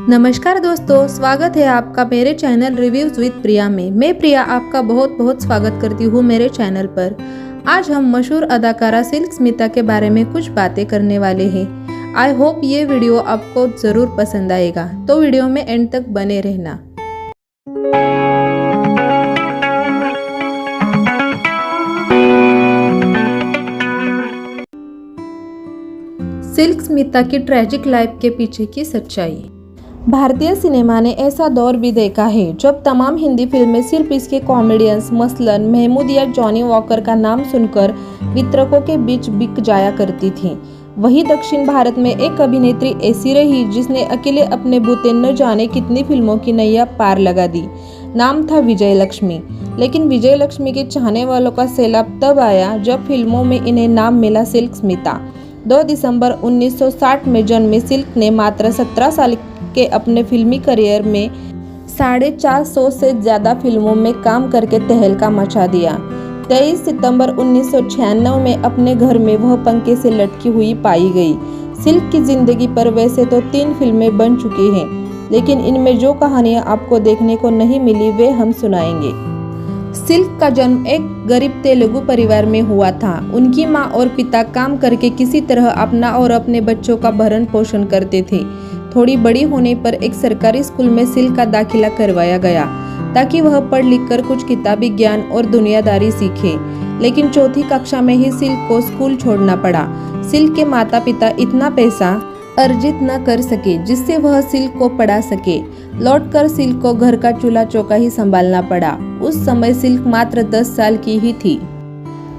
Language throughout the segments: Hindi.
नमस्कार दोस्तों, स्वागत है आपका मेरे चैनल रिव्यूज विद प्रिया में। मैं प्रिया आपका बहुत बहुत स्वागत करती हूँ मेरे चैनल पर। आज हम मशहूर अदाकारा सिल्क स्मिता के बारे में कुछ बातें करने वाले हैं। आई होप ये वीडियो आपको ज़रूर पसंद आएगा, तो वीडियो में एंड तक बने रहना। सिल्क स्मिता की ट्रैजिक लाइफ के पीछे की सच्चाई। भारतीय सिनेमा ने ऐसा दौर भी देखा है जब तमाम हिंदी फिल्में सिर्फ इसके कॉमेडियंस मसलन महमूद या जॉनी वॉकर का नाम सुनकर वितरकों के बीच बिक जाया करती थीं। वही दक्षिण भारत में एक अभिनेत्री ऐसी रही जिसने अकेले अपने बूते न जाने कितनी फिल्मों की नैया पार लगा दी। नाम था विजय लक्ष्मी। लेकिन विजय लक्ष्मी के चाहने वालों का सैलाब तब आया जब फिल्मों में इन्हें नाम मिला सिल्क स्मिता। 2 दिसंबर 1960 में जन्मी सिल्क ने मात्र 17 साल के अपने फिल्मी करियर में 450 से ज़्यादा फिल्मों में काम करके तहलका मचा दिया। 23 सितंबर 1996 में अपने घर में वह पंखे से लटकी हुई पाई गई। सिल्क की जिंदगी पर वैसे तो 3 फिल्में बन चुकी हैं, लेकिन इनमें जो कहानियां आपको देखने को नहीं मिली वे हम सुनाएंगे। सिल्क का जन्म एक गरीब तेलुगु परिवार में हुआ था। उनकी माँ और पिता काम करके किसी तरह अपना और अपने बच्चों का भरण पोषण करते थे। थोड़ी बड़ी होने पर एक सरकारी स्कूल में सिल्क का दाखिला करवाया गया ताकि वह पढ़ लिख कर कुछ किताबी ज्ञान और दुनियादारी सीखे। लेकिन 4ठी कक्षा में ही सिल्क को स्कूल छोड़ना पड़ा। सिल्क के माता पिता इतना पैसा अर्जित न कर सके जिससे वह सिल्क को पढ़ा सके। लौटकर सिल्क को घर का चूल्हा चौका ही संभालना पड़ा। उस समय सिल्क मात्र 10 साल की ही थी।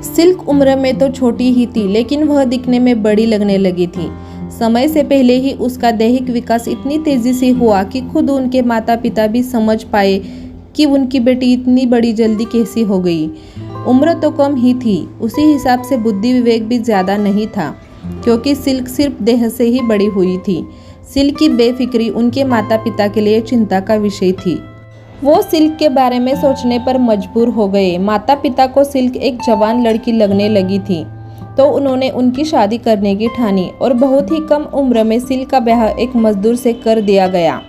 सिल्क उम्र में तो छोटी ही थी, लेकिन वह दिखने में बड़ी लगने लगी थी। समय से पहले ही उसका दैहिक विकास इतनी तेजी से हुआ कि खुद उनके माता पिता भी समझ पाए कि उनकी बेटी इतनी बड़ी जल्दी कैसी हो गई। उम्र तो कम ही थी, उसी हिसाब से बुद्धि विवेक भी ज़्यादा नहीं था, क्योंकि सिल्क सिर्फ देह से ही बड़ी हुई थी। सिल्क की बेफिक्री उनके माता पिता के लिए चिंता का विषय थी। वो सिल्क के बारे में सोचने पर मजबूर हो गए। माता पिता को सिल्क एक जवान लड़की लगने लगी थी, तो उन्होंने उनकी शादी करने की ठानी और बहुत ही कम उम्र में सिल्क का ब्याह एक मजदूर से कर दिया गया।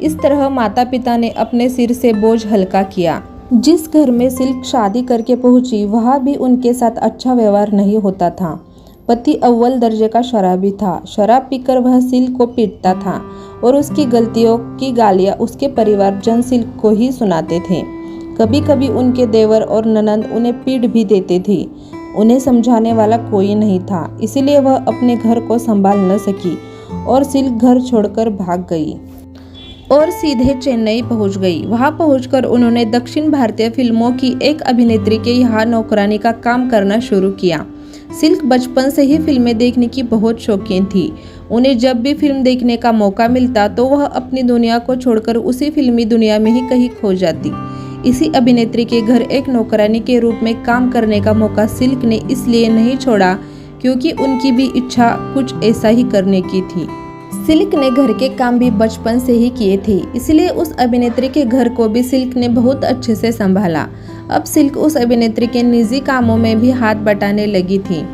इस तरह माता पिता ने अपने सिर से बोझ हल्का किया। जिस घर में सिल्क शादी करके पहुंची वहाँ भी उनके साथ अच्छा व्यवहार नहीं होता था। पति अव्वल दर्जे का शराबी था। शराब पीकर वह सिल्क को पीटता था और उसकी गलतियों की गालियाँ उसके परिवारजन सिल्क को ही सुनाते थे। कभी कभी उनके देवर और ननंद उन्हें पीट भी देते थे। उन्हें समझाने वाला कोई नहीं था, इसीलिए वह अपने घर को संभाल न सकी और सिल्क घर छोड़कर भाग गई और सीधे चेन्नई पहुंच गई। वहां पहुंचकर उन्होंने दक्षिण भारतीय फिल्मों की एक अभिनेत्री के यहाँ नौकरानी का काम करना शुरू किया। सिल्क बचपन से ही फिल्में देखने की बहुत शौकीन थी। उन्हें जब भी फिल्म देखने का मौका मिलता तो वह अपनी दुनिया को छोड़कर उसी फिल्मी दुनिया में ही कहीं खो जाती। इसी अभिनेत्री के घर एक नौकरानी के रूप में काम करने का मौका सिल्क ने इसलिए नहीं छोड़ा क्योंकि उनकी भी इच्छा कुछ ऐसा ही करने की थी। सिल्क ने घर के काम भी बचपन से ही किए थे, इसलिए उस अभिनेत्री के घर को भी सिल्क ने बहुत अच्छे से संभाला। अब सिल्क उस अभिनेत्री के निजी कामों में भी हाथ बटाने लगी थी।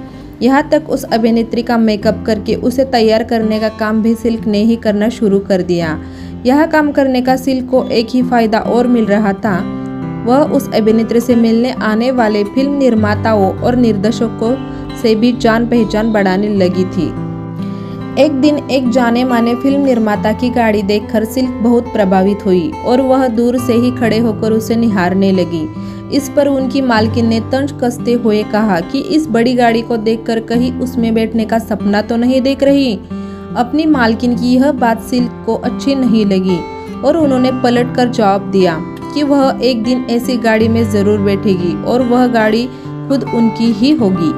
यहाँ तक उस अभिनेत्री का मेकअप करके उसे तैयार करने का काम भी सिल्क ने ही करना शुरू कर दिया। यह काम करने का सिल्क को एक ही फायदा और मिल रहा था, वह उस अभिनेत्री से मिलने आने वाले फिल्म निर्माताओं और निर्देशकों से भी जान पहचान बढ़ाने लगी थी। एक दिन एक जाने माने फिल्म निर्माता की गाड़ी देखकर सिल्क बहुत प्रभावित हुई और वह दूर से ही खड़े होकर उसे निहारने लगी। इस पर उनकी मालकिन ने तंज कसते हुए कहा कि इस बड़ी गाड़ी को देखकर कहीं उसमें बैठने का सपना तो नहीं देख रही। अपनी मालकिन की यह बात सिल्क को अच्छी नहीं लगी और उन्होंने पलटकर जवाब दिया कि वह एक दिन ऐसी गाड़ी में जरूर बैठेगी और वह गाड़ी खुद उनकी ही होगी।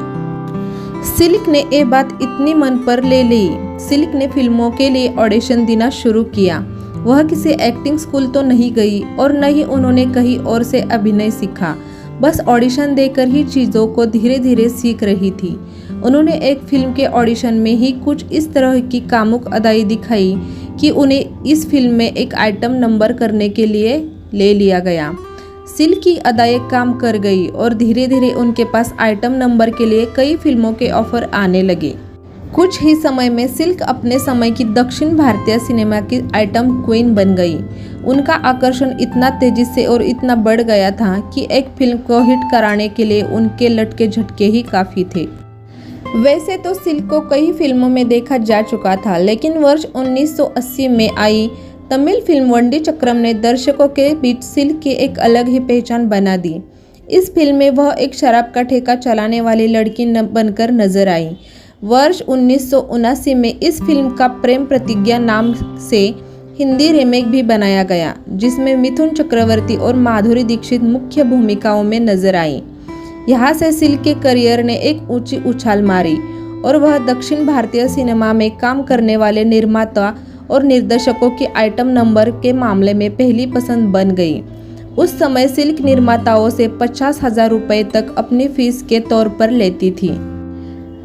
सिल्क ने ये बात इतनी मन पर ले ली। सिल्क ने फिल्मों के लिए ऑडिशन देना शुरू किया। वह किसी एक्टिंग स्कूल तो नहीं गई और न ही उन्होंने कहीं और से अभिनय सीखा। बस ऑडिशन देकर ही चीज़ों को धीरे धीरे सीख रही थी। उन्होंने एक फिल्म के ऑडिशन में ही कुछ इस तरह की कामुक अदाई दिखाई कि उन्हें इस फिल्म में एक आइटम नंबर करने के लिए ले लिया गया। सिल्क की अदाएं काम कर गई और धीरे धीरे उनके पास आइटम नंबर के लिए कई फिल्मों के ऑफर आने लगे। कुछ ही समय में सिल्क अपने समय की दक्षिण भारतीय सिनेमा की आइटम क्वीन बन गई। उनका आकर्षण इतना तेजी से और इतना बढ़ गया था कि एक फिल्म को हिट कराने के लिए उनके लटके झटके ही काफ़ी थे। वैसे तो सिल्क को कई फिल्मों में देखा जा चुका था, लेकिन वर्ष 1980 में आई तमिल फिल्म वंडी चक्रम ने दर्शकों के बीच सिल्क की एक अलग ही पहचान बना दी। इस फिल्म में वह एक शराब का ठेका चलाने वाली लड़की बनकर नजर आई। वर्ष 1979 में इस फिल्म का प्रेम प्रतिज्ञा नाम से हिंदी रीमेक भी बनाया गया, जिसमें मिथुन चक्रवर्ती और माधुरी दीक्षित मुख्य भूमिकाओं में नजर आई। यहाँ से सिल्क के करियर ने एक ऊंची उछाल मारी और वह दक्षिण भारतीय सिनेमा में काम करने वाले निर्माता और निर्देशकों की आइटम नंबर के मामले में पहली पसंद बन गई। उस समय सिल्क निर्माताओं से 50,000 रुपये तक अपनी फीस के तौर पर लेती थी।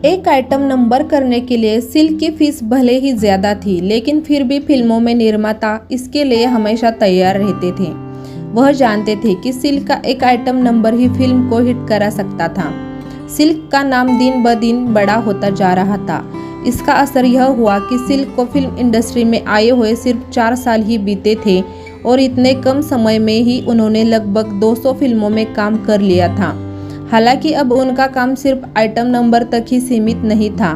एक आइटम नंबर करने के लिए सिल्क की फीस भले ही ज्यादा थी, लेकिन फिर भी फिल्मों में निर्माता इसके लिए हमेशा तैयार रहते थे। वह जानते थे कि सिल्क का एक आइटम नंबर ही फिल्म को हिट करा सकता था। सिल्क का नाम दिन ब दिन बड़ा होता जा रहा था। इसका असर यह हुआ कि सिल्क को फिल्म इंडस्ट्री में आए हुए सिर्फ 4 साल ही बीते थे और इतने कम समय में ही उन्होंने लगभग 200 फिल्मों में काम कर लिया था। हालांकि अब उनका काम सिर्फ आइटम नंबर तक ही सीमित नहीं था,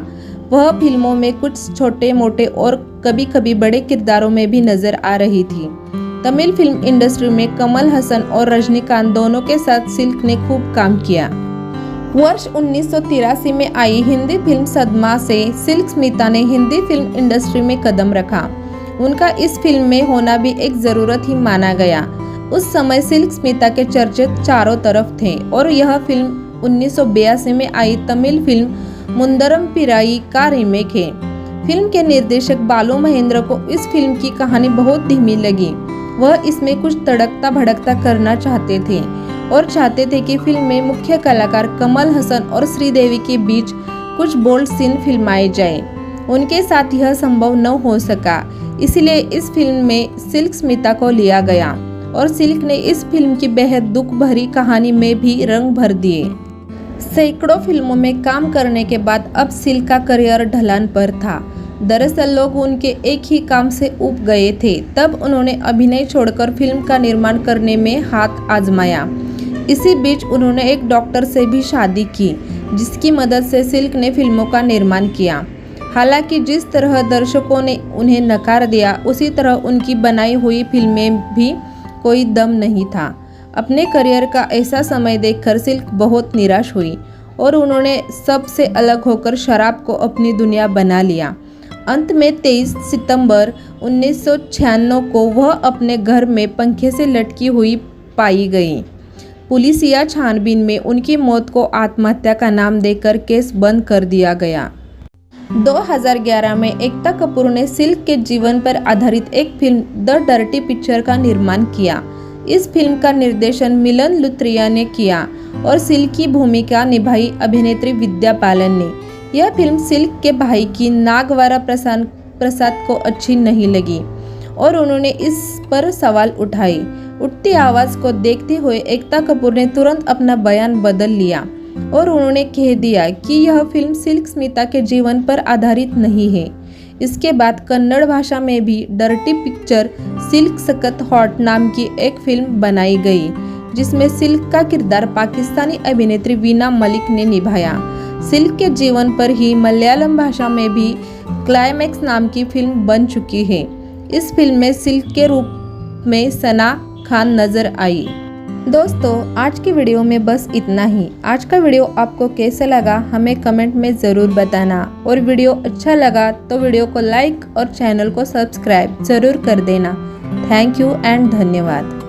वह फिल्मों में कुछ छोटे मोटे और कभी कभी बड़े किरदारों में भी नजर आ रही थी। तमिल फिल्म इंडस्ट्री में कमल हसन और रजनीकांत दोनों के साथ सिल्क ने खूब काम किया। वर्ष 1983 में आई हिंदी फिल्म सदमा से सिल्क स्मिता ने हिंदी फिल्म इंडस्ट्री में कदम रखा। उनका इस फिल्म में होना भी एक जरूरत ही माना गया। उस समय सिल्क स्मिता के चर्चे चारों तरफ थे और यह फिल्म 1982 में आई तमिल फिल्म मुंदरम पिराई का रीमेक है। फिल्म के निर्देशक बालू महेंद्र को इस फिल्म की कहानी बहुत धीमी लगी। वह इसमें कुछ तड़कता भड़कता करना चाहते थे और चाहते थे कि फिल्म में मुख्य कलाकार कमल हसन और श्रीदेवी के बीच कुछ बोल्ड सीन फिल्माए जाए। उनके साथ यह संभव न हो सका, इसलिए इस फिल्म में सिल्क स्मिता को लिया गया और सिल्क ने इस फिल्म की बेहद दुख भरी कहानी में भी रंग भर दिए। सैकड़ों फिल्मों में काम करने के बाद अब सिल्क का करियर ढलान पर था। दरअसल लोग उनके एक ही काम से ऊब गए थे। तब उन्होंने अभिनय छोड़कर फिल्म का निर्माण करने में हाथ आजमाया। इसी बीच उन्होंने एक डॉक्टर से भी शादी की, जिसकी मदद से सिल्क ने फिल्मों का निर्माण किया। हालांकि जिस तरह दर्शकों ने उन्हें नकार दिया, उसी तरह उनकी बनाई हुई फिल्में भी कोई दम नहीं था। अपने करियर का ऐसा समय देखकर सिल्क बहुत निराश हुई और उन्होंने सबसे अलग होकर शराब को अपनी दुनिया बना लिया। अंत में 23 सितंबर 1996 को वह अपने घर में पंखे से लटकी हुई पाई गई। पुलिसिया छानबीन में उनकी मौत को आत्महत्या का नाम देकर केस बंद कर दिया गया। 2011 में एकता कपूर ने सिल्क के जीवन पर आधारित एक फिल्म द डर्टी पिक्चर का निर्माण किया। इस फिल्म का निर्देशन मिलन लुथ्रिया ने किया और सिल्क की भूमिका निभाई अभिनेत्री विद्या बालन ने। यह फिल्म सिल्क के भाई की नागवारा प्रसाद को अच्छी नहीं लगी और उन्होंने इस पर सवाल उठाए। उठती आवाज़ को देखते हुए एकता कपूर ने तुरंत अपना बयान बदल लिया और उन्होंने कह दिया कि यह फिल्म सिल्क स्मिता के जीवन पर आधारित नहीं है। इसके बाद कन्नड़ भाषा में भी डर्टी पिक्चर सिल्क सकत हॉट नाम की एक फिल्म बनाई गई, जिसमें सिल्क का किरदार पाकिस्तानी अभिनेत्री वीना मलिक ने निभाया। सिल्क के जीवन पर ही मलयालम भाषा में भी क्लाइमैक्स नाम की फिल्म बन चुकी है। इस फिल्म में सिल्क के रूप में सना खान नजर आई। दोस्तों, आज की वीडियो में बस इतना ही। आज का वीडियो आपको कैसा लगा हमें कमेंट में ज़रूर बताना और वीडियो अच्छा लगा तो वीडियो को लाइक और चैनल को सब्सक्राइब ज़रूर कर देना। थैंक यू एंड धन्यवाद।